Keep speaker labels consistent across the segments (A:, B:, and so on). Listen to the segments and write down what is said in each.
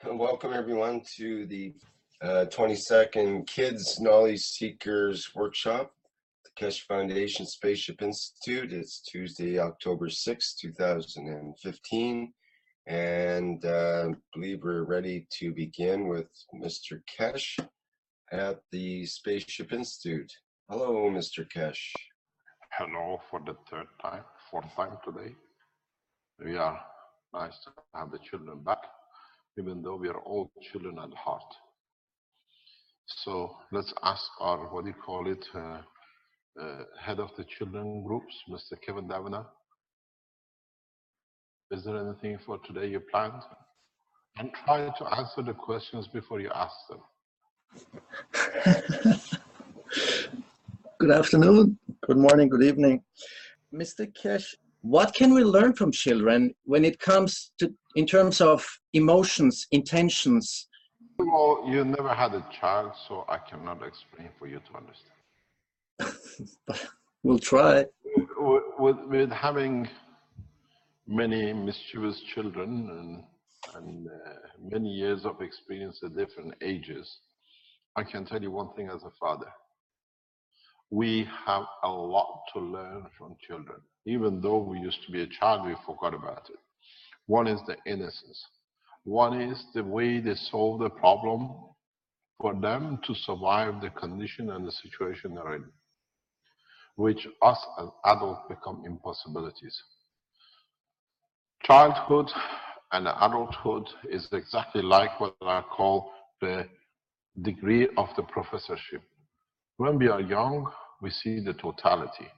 A: Welcome everyone to the 22nd Kids Knowledge Seekers Workshop, the Keshe Foundation Spaceship Institute. It's Tuesday, October 6, 2015, and I believe we're ready to begin with Mr. Keshe at the Spaceship Institute. Hello, Mr. Keshe.
B: Hello for the fourth time today. We are nice to have the children back, even though we are all children at heart. So let's ask our, head of the children groups, Mr. Keyvan Davanis. Is there anything for today you planned? And try to answer the questions before you ask them.
C: Good afternoon, good morning, good evening. Mr. Keshe, what can we learn from children when it comes to, in terms of emotions, intentions?
B: Well, you never had a child, so I cannot explain for you to understand.
C: We'll try.
B: With having many mischievous children and many years of experience at different ages, I can tell you one thing as a father. We have a lot to learn from children. Even though we used to be a child, we forgot about it. One is the innocence. One is the way they solve the problem for them to survive the condition and the situation they're in, which us as adults become impossibilities. Childhood and adulthood is exactly like what I call the degree of the professorship. When we are young, we see the totality.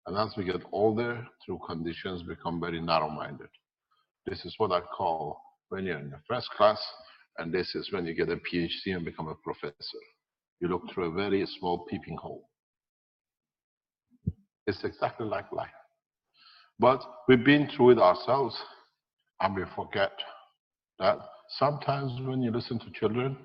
B: And as we get older, through conditions, become very narrow-minded. This is what I call when you're in the first class, and this is when you get a PhD and become a professor. You look through a very small peeping hole. It's exactly like life. But we've been through it ourselves, and we forget that sometimes when you listen to children,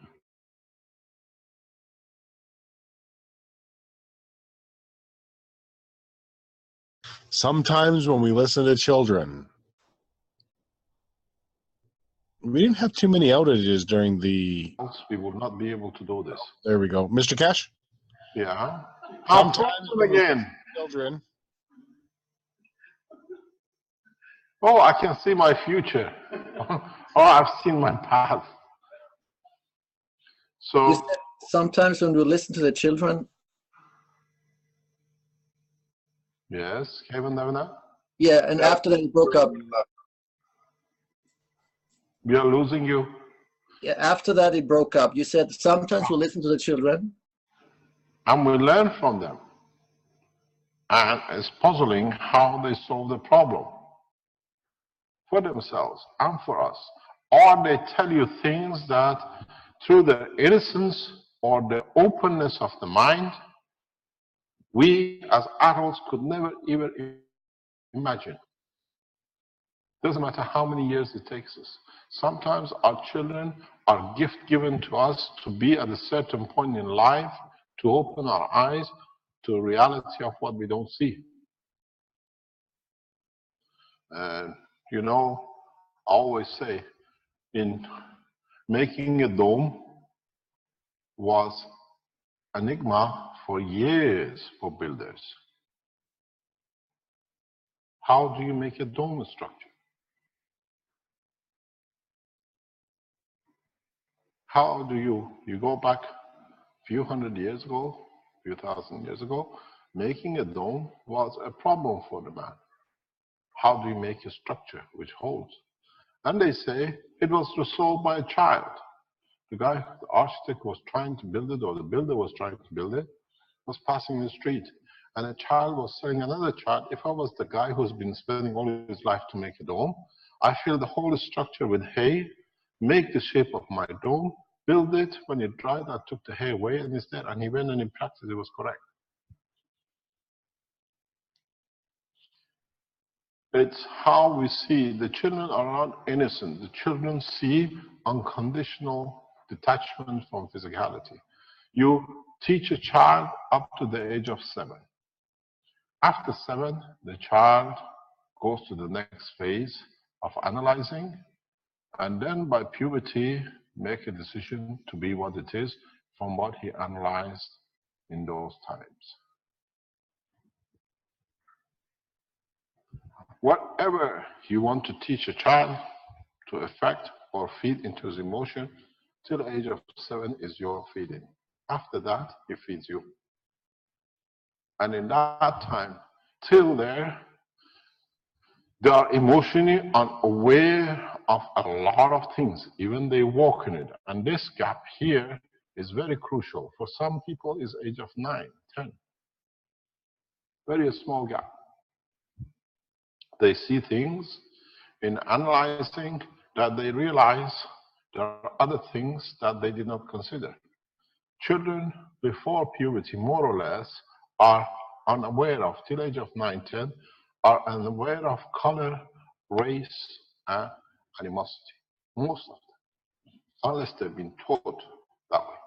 D: sometimes when we listen to children, we didn't have too many outages during the...
B: We will not be able to do this.
D: There we go. Mr. Keshe?
B: Yeah.
D: Sometimes
B: again.
D: Children.
B: Oh, I can see my future. Oh, I've seen my past. So
C: sometimes when we listen to the children.
B: Yes, Keyvan Davanis?
C: Yeah, and after that it broke up.
B: We are losing you.
C: Yeah, after that it broke up. You said sometimes we listen to the children.
B: And we learn from them. And it's puzzling how they solve the problem for themselves and for us. Or they tell you things that through the innocence or the openness of the mind, we as adults could never even imagine. Doesn't matter how many years it takes us. Sometimes our children are gift given to us to be at a certain point in life to open our eyes to the reality of what we don't see. And you know, I always say, in making a dome was an enigma for years for builders. How do you make a dome structure? How do you go back a few hundred years ago, a few thousand years ago, making a dome was a problem for the man. How do you make a structure which holds? And they say it was resolved by a child. The guy, the architect was trying to build it, or the builder was trying to build it, was passing the street. And a child was telling another child, if I was the guy who's been spending all his life to make a dome, I fill the whole structure with hay, make the shape of my dome, build it. When it dried, I took the hay away and it's there. And he went and in practice, it was correct. It's how we see. The children are not innocent. The children see unconditional detachment from physicality. You teach a child up to the age of 7. After 7, the child goes to the next phase of analyzing, and then by puberty, make a decision to be what it is from what he analyzed in those times. Whatever you want to teach a child to affect or feed into his emotion till the age of 7 is your feeding. After that, he feeds you. And in that time, till there, they are emotionally unaware of a lot of things, even they walk in it. And this gap here is very crucial. For some people, it's age of 9, 10. Very small gap. They see things in analyzing that they realize there are other things that they did not consider. Children before puberty, more or less, are unaware of, till age of 9, 10, are unaware of color, race, and animosity. Most of them, unless they've been taught that way.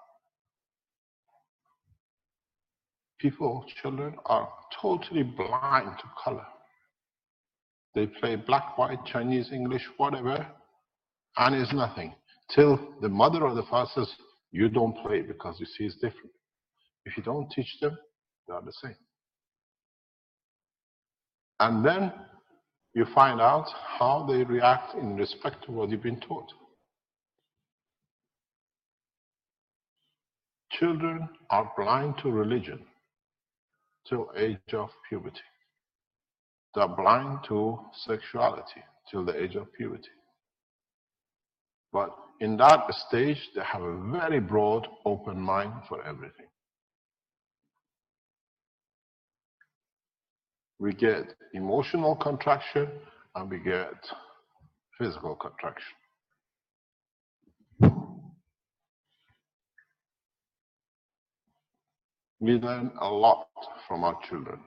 B: Children are totally blind to color. They play black, white, Chinese, English, whatever, and it's nothing. Till the mother or the father says, you don't play because you see it's different. If you don't teach them, they are the same. And then you find out how they react in respect to what you've been taught. Children are blind to religion till age of puberty. They are blind to sexuality till the age of puberty. But in that stage, they have a very broad, open mind for everything. We get emotional contraction and we get physical contraction. We learn a lot from our children.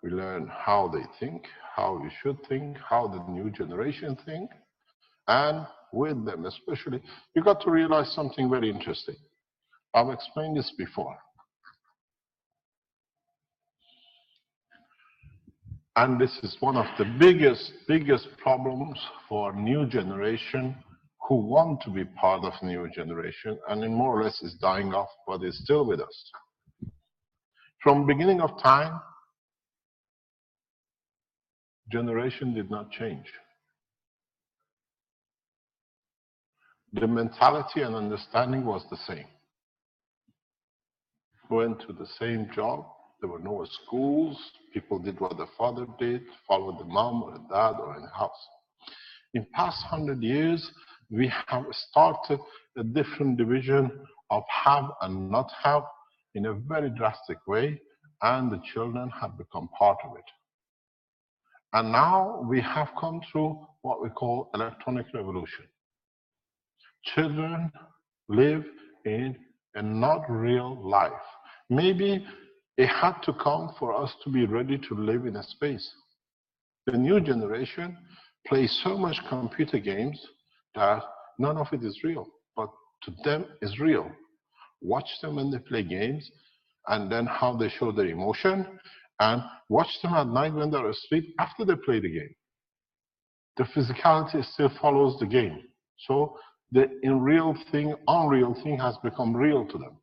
B: We learn how they think, how we should think, how the new generation think, and with them especially, you got to realize something very interesting. I've explained this before. And this is one of the biggest problems for new generation who want to be part of new generation, and in more or less is dying off, but is still with us. From beginning of time, generation did not change. The mentality and understanding was the same. Went to the same job. There were no schools. People did what the father did, followed the mom or the dad or in the house. In past 100 years, we have started a different division of have and not have in a very drastic way, and the children have become part of it. And now we have come through what we call electronic revolution. Children live in a not real life. Maybe it had to come for us to be ready to live in a space. The new generation plays so much computer games that none of it is real, but to them is real. Watch them when they play games, and then how they show their emotion, and watch them at night when they're asleep after they play the game. The physicality still follows the game. So the unreal thing has become real to them.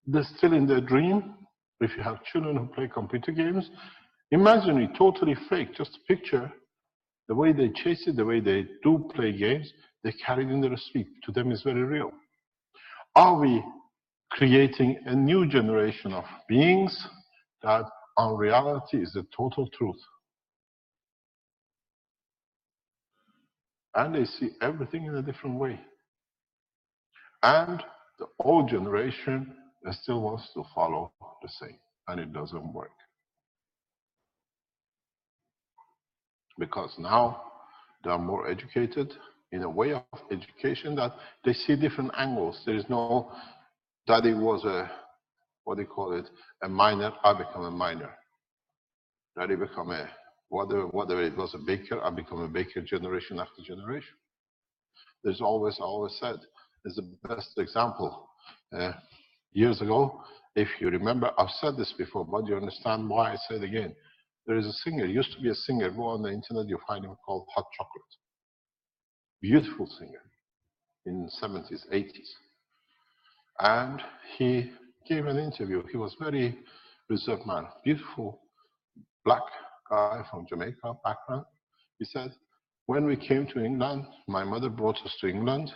B: They're still in their dream. If you have children who play computer games, imagine it totally fake, just a picture. The way they chase it, the way they do play games, they carry it in their sleep. To them it's very real. Are we creating a new generation of beings that unreality is the total truth? And they see everything in a different way. And the old generation still wants to follow the same, and it doesn't work. Because now they are more educated in a way of education that they see different angles. There is no, daddy was a, what do you call it, a miner, I become a miner. Daddy become a, whatever it was, a baker, I become a baker generation after generation. There's always, I always said, is the best example. Years ago, if you remember, I've said this before, but you understand why I say it again. There is a singer, used to be a singer, go on the internet, you find him, called Hot Chocolate. Beautiful singer. in 70s, 80s. And he gave an interview. He was very reserved man, beautiful black guy from Jamaica background. He said, when we came to England, my mother brought us to England.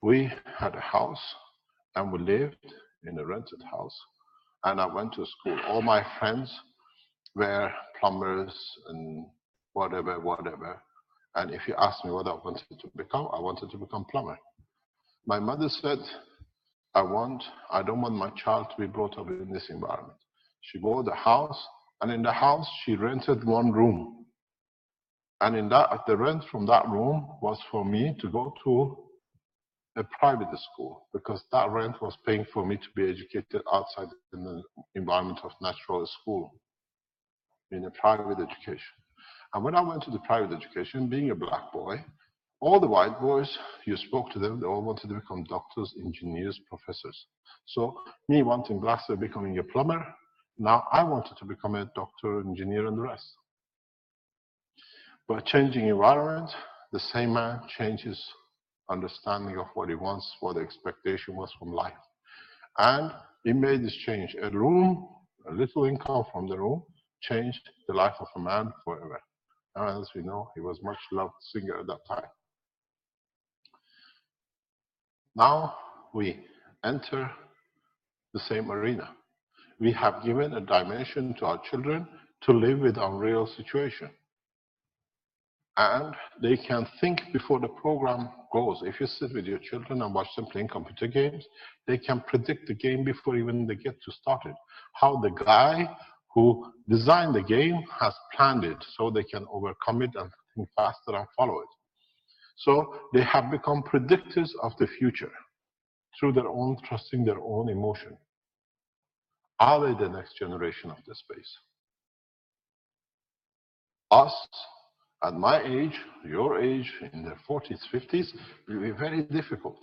B: We had a house and we lived in a rented house. And I went to school. All my friends were plumbers and whatever, whatever. And if you ask me what I wanted to become, I wanted to become plumber. My mother said, I don't want my child to be brought up in this environment. She bought a house, and in the house she rented one room. And in that, the rent from that room was for me to go to a private school, because that rent was paying for me to be educated outside in the environment of natural school, in a private education. And when I went to the private education, being a black boy, all the white boys, you spoke to them, they all wanted to become doctors, engineers, professors. So me wanting blacks to becoming a plumber, now I wanted to become a doctor, engineer, and the rest. But changing environment, the same man changes understanding of what he wants, what the expectation was from life. And he made this change. A room, a little income from the room, changed the life of a man forever. And as we know, he was much loved singer at that time. Now we enter the same arena. We have given a dimension to our children to live with unreal situation. And they can think before the program goes. If you sit with your children and watch them playing computer games, they can predict the game before even they get to start it. How the guy who designed the game has planned it so they can overcome it and think faster and follow it. So they have become predictors of the future through their own trusting their own emotion. Are they the next generation of the space? Us, at my age, your age, in their 40s, 50s, will be very difficult.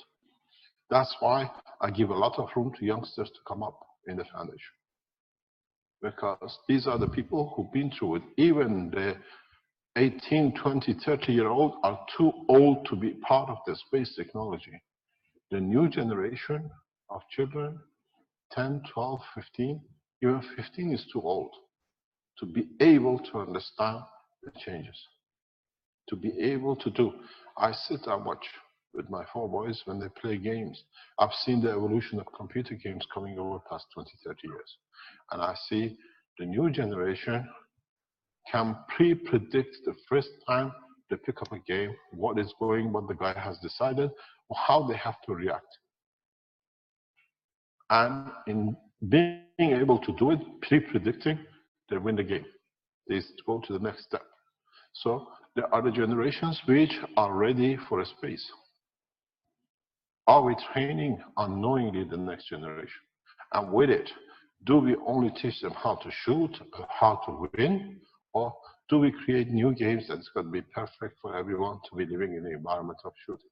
B: That's why I give a lot of room to youngsters to come up in the foundation. Because these are the people who've been through it. Even the 18, 20, 30-year-old are too old to be part of the space technology. The new generation of children, 10, 12, 15, even 15 is too old to be able to understand the changes. To be able to do. I sit and watch with my 4 boys when they play games. I've seen the evolution of computer games coming over the past 20, 30 years. And I see the new generation can pre-predict the first time they pick up a game, what is going, what the guy has decided, or how they have to react. And in being able to do it, pre-predicting, they win the game. They go to the next step. So there are the generations which are ready for a space. Are we training unknowingly the next generation? And with it, do we only teach them how to shoot, how to win, or do we create new games that's going to be perfect for everyone to be living in the environment of shooting?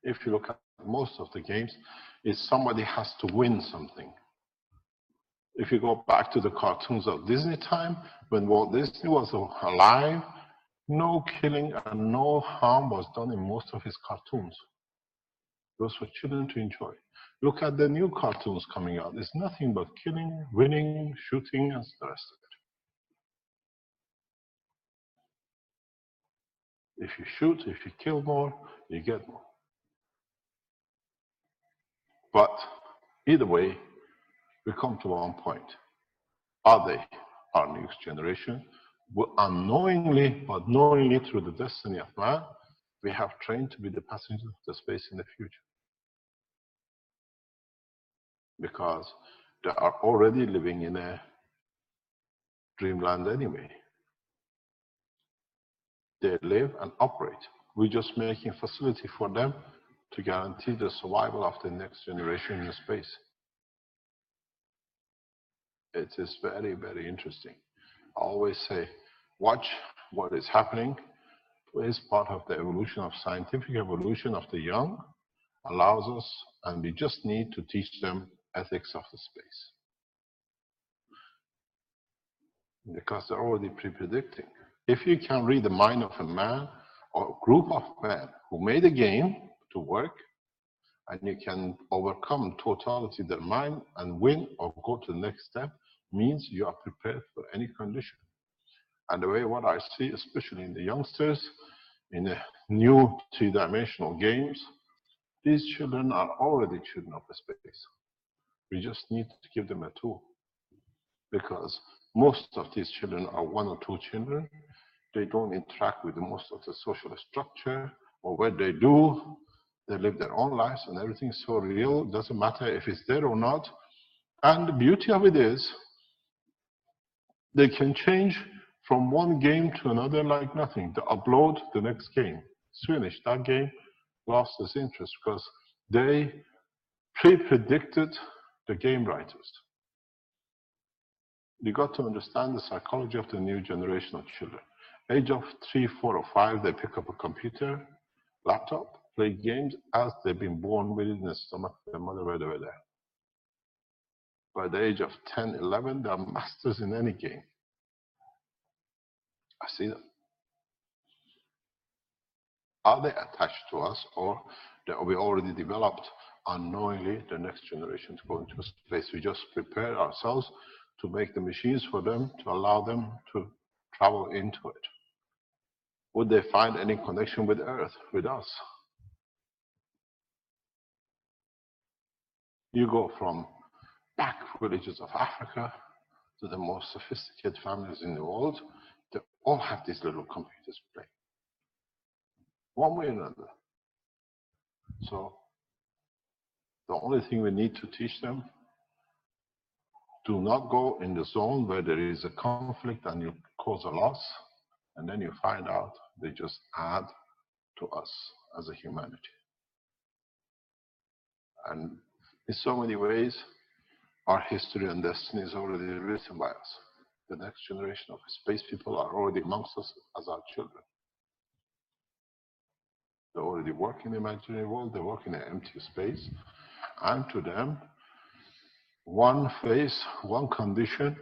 B: If you look at most of the games, it's somebody has to win something. If you go back to the cartoons of Disney time, when Walt Disney was alive, no killing and no harm was done in most of his cartoons. Those for children to enjoy. Look at the new cartoons coming out. It's nothing but killing, winning, shooting, and the rest of it. If you shoot, if you kill more, you get more. But either way, we come to one point. Are they our next generation? Unknowingly, but knowingly through the destiny of man, we have trained to be the passengers of the space in the future. Because they are already living in a dreamland anyway. They live and operate. We're just making facility for them to guarantee the survival of the next generation in space. It is very, very interesting. I always say, watch what is happening. It's part of the evolution of scientific evolution of the young, allows us, and we just need to teach them ethics of the space. Because they're already pre-predicting. If you can read the mind of a man a group of men who made a game to work, and you can overcome totality their mind and win or go to the next step, means you are prepared for any condition. And the way what I see, especially in the youngsters, in the new three-dimensional games, these children are already children of the space. We just need to give them a tool. Because most of these children are one or two children. They don't interact with most of the social structure, or what they do, they live their own lives, and everything's so real, it doesn't matter if it's there or not. And the beauty of it is, they can change from one game to another like nothing. They upload the next game. It's finished. That game lost its interest because they pre-predicted the game writers. You got to understand the psychology of the new generation of children. Age of 3, 4, or 5, they pick up a computer, laptop, play games as they've been born within the stomach of their mother where they were there. By the age of 10, 11, they are masters in any game. I see them. Are they attached to us, or are we already developed unknowingly the next generation to go into space? We just prepare ourselves to make the machines for them, to allow them to travel into it. Would they find any connection with Earth, with us? You go from back villages of Africa to the most sophisticated families in the world, they all have these little computers playing, one way or another. So the only thing we need to teach them, do not go in the zone where there is a conflict and you cause a loss, and then you find out they just add to us as a humanity. And in so many ways, our history and destiny is already written by us. The next generation of space people are already amongst us as our children. They already work in the imaginary world, they work in an empty space, and to them, one face, one condition,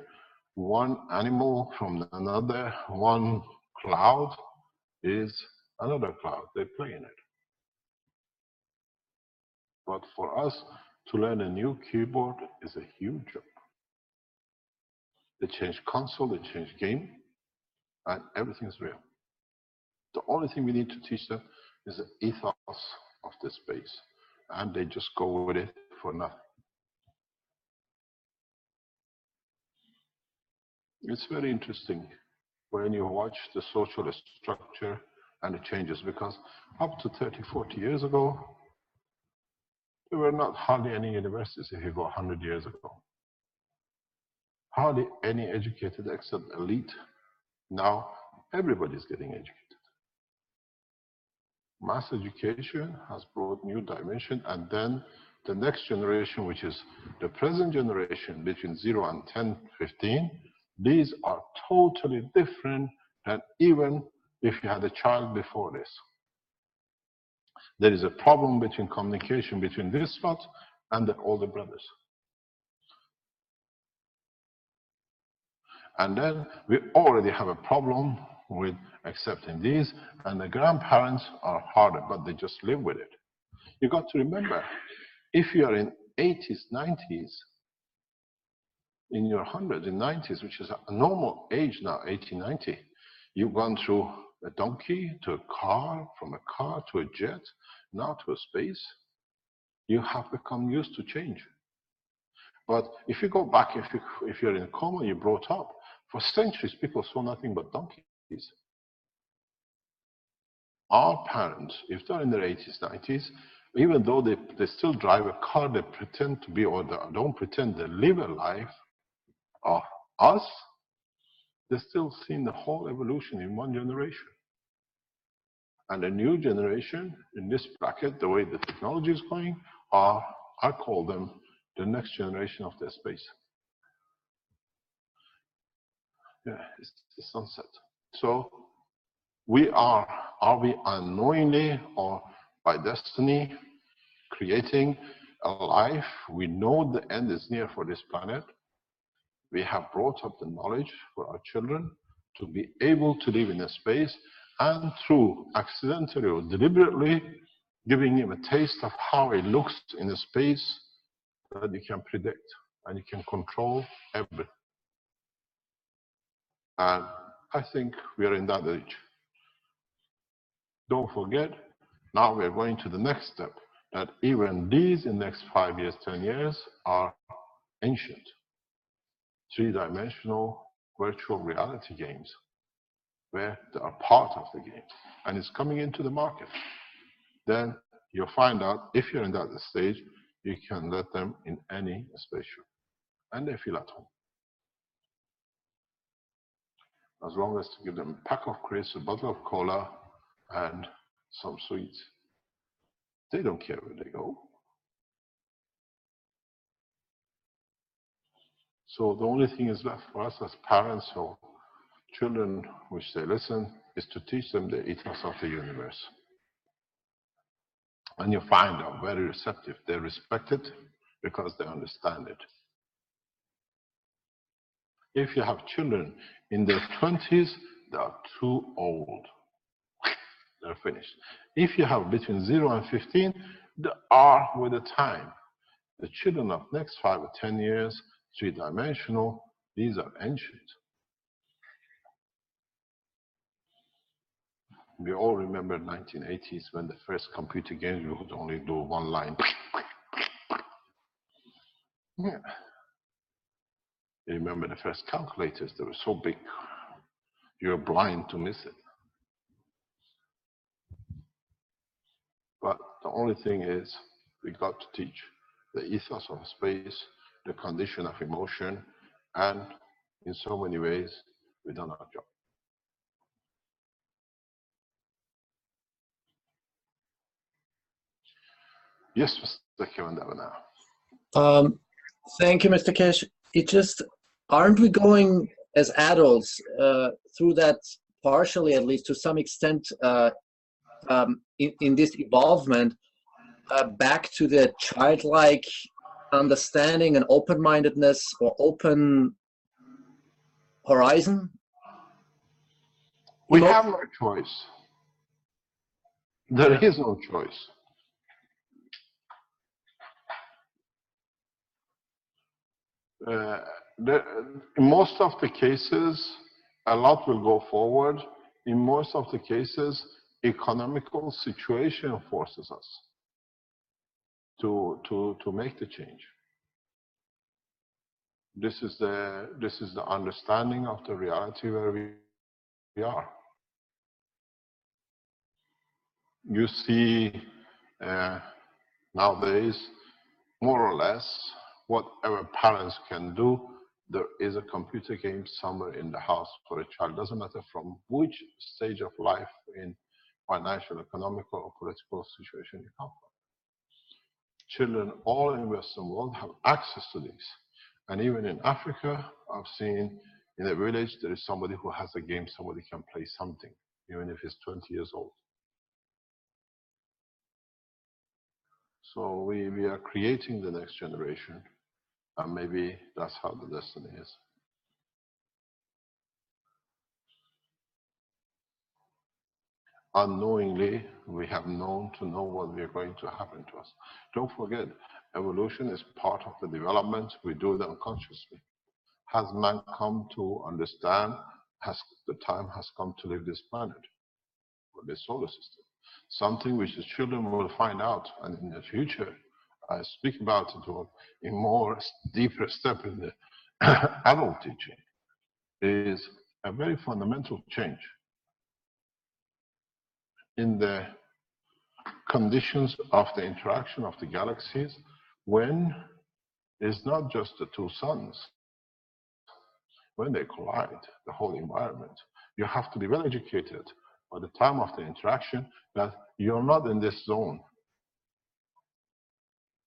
B: one animal from another, one cloud is another cloud. They play in it. But for us to learn a new keyboard is a huge job. They change console, they change game, and everything's real. The only thing we need to teach them is the ethos of the space, and they just go with it for nothing. It's very interesting when you watch the social structure and the changes, because up to 30, 40 years ago, there were not hardly any universities if you go 100 years ago. Hardly any educated except elite. Now everybody's getting educated. Mass education has brought new dimension, and then the next generation, which is the present generation between 0 and 10, 15, these are totally different than even if you had a child before this. There is a problem between communication between this lot and the older brothers. And then we already have a problem with accepting these, and the grandparents are harder, but they just live with it. You got to remember, if you are in 80s, 90s, in your 100s, in 90s, which is a normal age now, 80, 90, you've gone through a donkey to a car, from a car to a jet, now to a space. You have become used to change. But if you go back, if you're in a coma, you're brought up, for centuries people saw nothing but donkeys. Our parents, if they're in their 80s, 90s, even though they still drive a car, they pretend to be, or they don't pretend, they live a life of us, they're still seeing the whole evolution in one generation. And the new generation, in this bracket, the way the technology is going, I call them the next generation of the space. Yeah, it's the sunset. So are we unknowingly or by destiny creating a life? We know the end is near for this planet. We have brought up the knowledge for our children to be able to live in a space, and through accidentally or deliberately giving him a taste of how it looks in a space that you can predict and you can control everything. And I think we are in that age. Don't forget, now we're going to the next step, that even these in the next 5 years, 10 years are ancient. Three-dimensional virtual reality games where they are part of the game and it's coming into the market. Then you'll find out if you're in that stage, you can let them in any spaceship and they feel at home. As long as you give them a pack of crisps, a bottle of cola, and some sweets. They don't care where they go. So the only thing is left for us as parents or children, which they listen, is to teach them the ethos of the universe. And you find out very receptive. They respect it because they understand it. If you have children in their 20s, they are too old. They're finished. If you have between 0 and 15, they are with the time. The children of next 5 or 10 years, three-dimensional, these are ancient. We all remember 1980s when the first computer games, you could only do one line. Yeah. You remember the first calculators, they were so big, you were blind to miss it. But the only thing is, we got to teach the ethos of space, the condition of emotion, and in so many ways, we've done our job. Yes, Mr. Keyvan Davanis.
C: Thank you, Mr. Keshe. It just, aren't we going as adults through that, partially at least to some extent, in this evolvement, back to the childlike understanding and open-mindedness or open horizon?
B: We have no choice. There is no choice. In most of the cases, a lot will go forward. In most of the cases, economical situation forces us to make the change. This is the understanding of the reality where we are. You see nowadays, more or less, whatever parents can do, there is a computer game somewhere in the house for a child. Doesn't matter from which stage of life in financial, economical, or political situation you come from. Children all in the Western world have access to these. And even in Africa, I've seen in a village, there is somebody who has a game, somebody can play something, even if he's 20 years old. So we are creating the next generation, and maybe that's how the destiny is. Unknowingly, we have known to know what we are going to happen to us. Don't forget, evolution is part of the development. We do it unconsciously. Has man come to understand, the time has come to leave this planet, or this solar system? Something which the children will find out, and in the future, I speak about it in more deeper step in the adult teaching, is a very fundamental change in the conditions of the interaction of the galaxies, when it's not just the two suns. When they collide, the whole environment, you have to be well educated by the time of the interaction that you're not in this zone.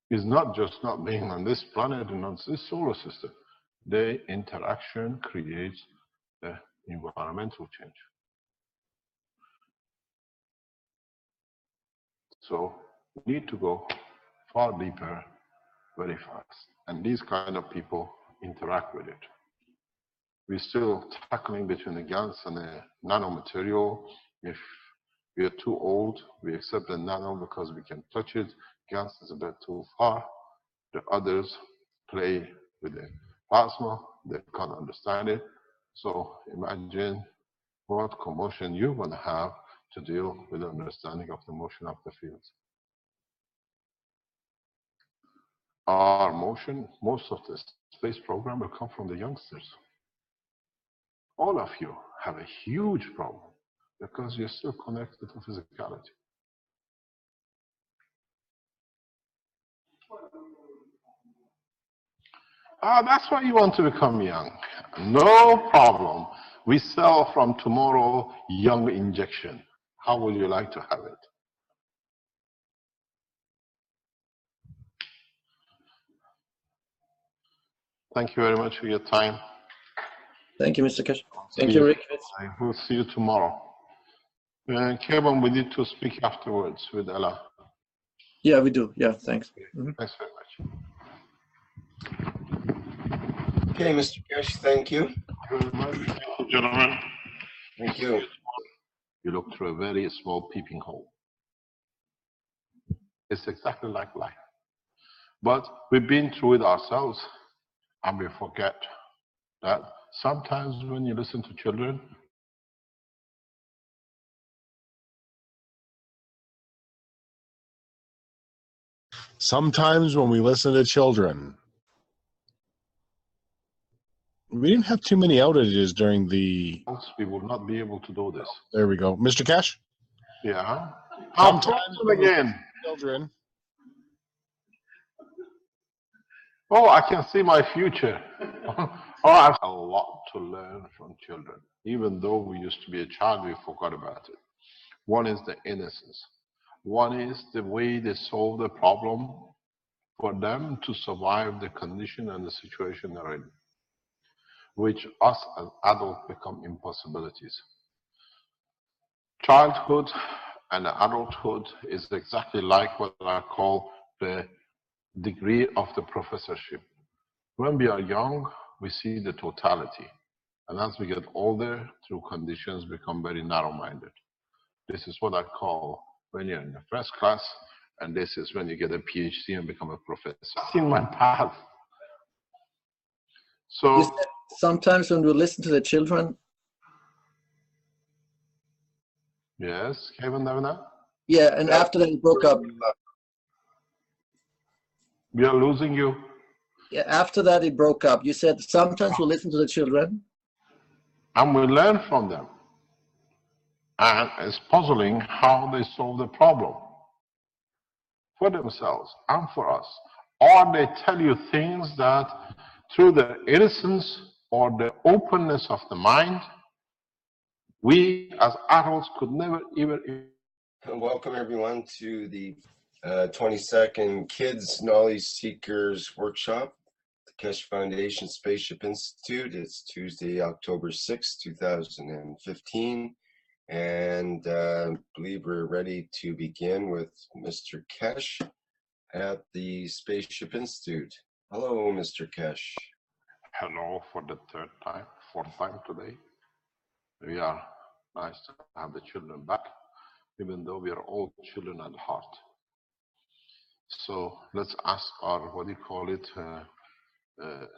B: It's not just not being on this planet and on this solar system. The interaction creates the environmental change. So we need to go far deeper, very fast. And these kind of people interact with it. We're still tackling between the GANs and the nanomaterial, If we are too old, we accept the nano because we can touch it. Gas is a bit too far. The others play with the plasma, they can't understand it. So imagine what commotion you're going to have to deal with the understanding of the motion of the fields. Our motion, most of the space program will come from the youngsters. All of you have a huge problem because you're still connected to physicality. That's why you want to become young. No problem. We sell from tomorrow young injection. How would you like to have it? Thank you very much for your time.
C: Thank you, Mr. Keshe. Thank you, Rick.
B: I will see you tomorrow. Kevin, we need to speak afterwards with Ella.
C: Yeah, we do. Yeah, thanks.
B: Thanks very much.
A: Okay, Mr. Keshe, thank you.
B: Thank you very much. Thank you, gentlemen.
A: Thank you.
B: You look through a very small peeping hole. It's exactly like life. But we've been through it ourselves, and we forget that sometimes when you listen to children,
D: sometimes when we listen to children, we didn't have too many outages during the.
B: we will not be able to do this.
D: There we go, Mr. Keshe.
B: Yeah.
D: Sometimes
B: again.
D: Children.
B: Oh, I can see my future. Oh, I have a lot to learn from children. Even though we used to be a child, we forgot about it. One is the innocence. One is the way they solve the problem for them to survive the condition and the situation they're in, which us as adults become impossibilities. Childhood and adulthood is exactly like what I call the degree of the professorship. When we are young, we see the totality. And as we get older, through conditions, become very narrow-minded. This is what I call when you're in the first class, and this is when you get a PhD and become a professor. I've seen my path. So
C: sometimes when we listen to the children.
B: Yes, Keyvan Davanis?
C: Yeah, and after that it broke up.
B: We are losing you.
C: Yeah, after that it broke up. You said sometimes we listen to the children.
B: And we learn from them. And it's puzzling how they solve the problem for themselves and for us. Or they tell you things that through the innocence or the openness of the mind, we as adults could never even.
A: Welcome everyone to the 22nd Kids Knowledge Seekers Workshop, the Keshe Foundation Spaceship Institute. It's Tuesday, October 6, 2015. And I believe we're ready to begin with Mr. Keshe at the Spaceship Institute. Hello, Mr. Keshe.
B: Hello for the fourth time today. We are nice to have the children back, even though we are all children at heart. So let's ask our, what do you call it,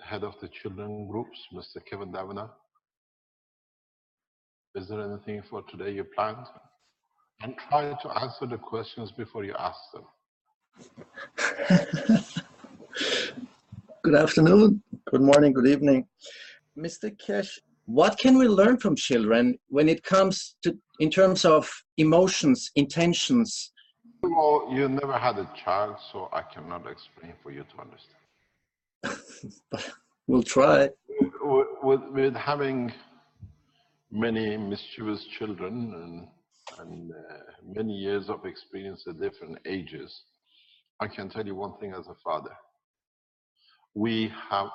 B: head of the children groups, Mr. Keyvan Davanis. Is there anything for today you planned? And try to answer the questions before you ask them.
C: Good afternoon, good morning, good evening. Mr. Keshe, what can we learn from children when it comes to, in terms of emotions, intentions?
B: Well, you never had a child, so I cannot explain for you to understand.
C: But we'll try.
B: With having many mischievous children and many years of experience at different ages, I can tell you one thing as a father. We have